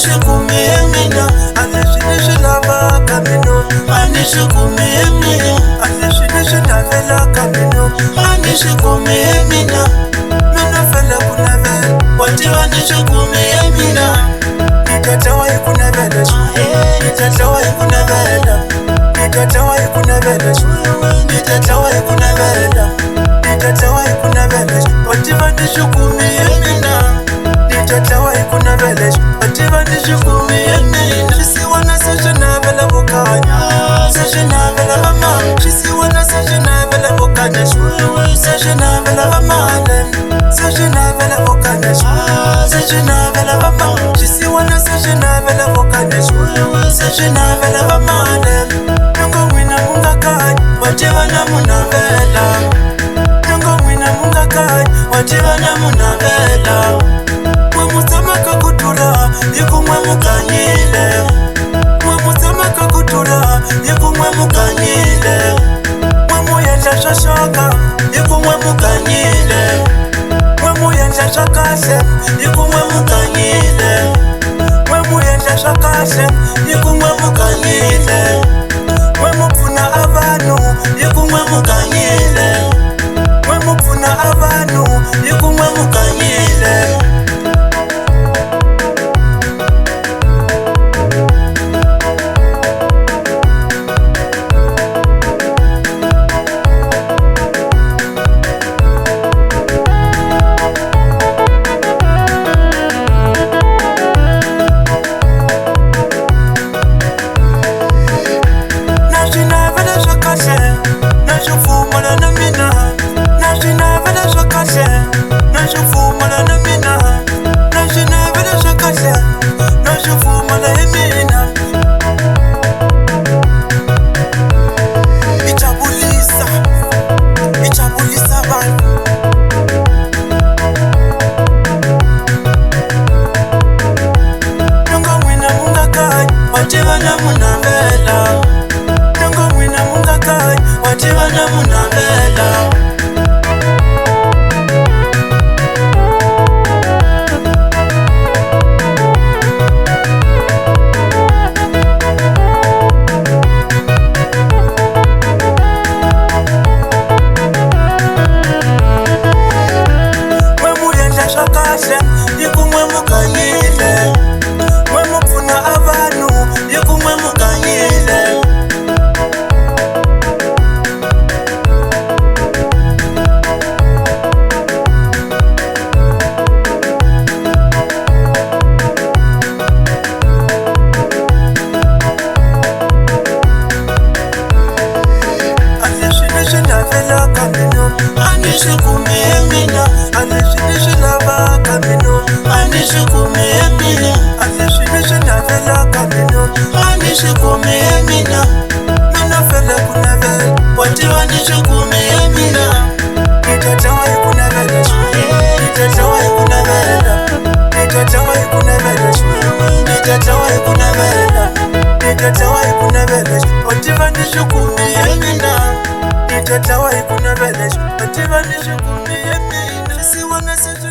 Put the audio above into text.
swi kumi hi mina, a leswi ni swi lavaka mina, a ni swi kumi hi mina, a leswi ni swi navelaka mina, a ni swi kumi hi mina. Mina fela ku navela, wa tiva ni swi kumi hi mina. Ni ta dlawa hi ku navela, ni ta dlawa hi ku navela, ni ta dlawa hi ku navela, ni ta dlawa hi ku navela, ni ta dlawa hi ku navela, wa tiva ni swi kumi hi mina. Ni ta dlawa hi ku navela, wa tiva ni swi kumi hi mina. Swisiwana se swi navela vukanya, se swi navela vamali, swisiwana se swi navela vukanya, se swi navela vamali, se swi navela vukanya, se swi navela vamali, swisiwana se swi navela vukanya, se swi navela vamali. Nyongo n'wina mu nga kanyi, wa tiva na mu navela. Nyongo n'wina mu nga kanyi, wa tiva na mu navela. Mwe mu tsamaka ku durha hi ku n'we mu ganyile, mwe mu tsamaka ku durha hi ku n'we mu ganyile, mwe mu endla swa xoka hi ku n'we mu ganyile, mwe mu endla swa kahle hi ku n'we mu ganyile, mwe mu endla swa kahle hi ku n'we mu ganyile, mwe mu pfuna a vanhu hi ku n'we mu ganyile, mwe mu pfuna a vanhu hi ku n'we mu ganyile. Na swi pfumala na mina, na swi navela swa kahle, na swi pfumala na mina, na swi navela swa kahle, na swi pfumala hi mina. I jabulisa vanhu. Nyongo n'wina mu nga kanyi, wa tiva na mu navela. Nyongo n'wina mu nga kanyi, wa tiva na mu navela. Mwe mu endla swa kahle hi ku n'we mu ganyile, mwe mu pfuna a vanhu hi ku n'we mu ganyile. A ni swi kumi hi mina, a leswi ni swi lavaka mina, a ni swi kumi hi mina, a leswi ni swi navelaka mina, a ni swi kumi hi mina. Mina fela ku navela, wa tiva ni swi kumi hi mina. Ni ta dlawa hi ku navela, ni ta dlawa hi ku navela, ni ta dlawa hi ku navela, ni ta dlawa hi ku navela, ni ta dlawa hi ku navela, wa tiva ni swi kumi hi mina. Ni ta dlawa hi ku navela, wa tiva ni swi kumi hi mina. Swisiwana se swi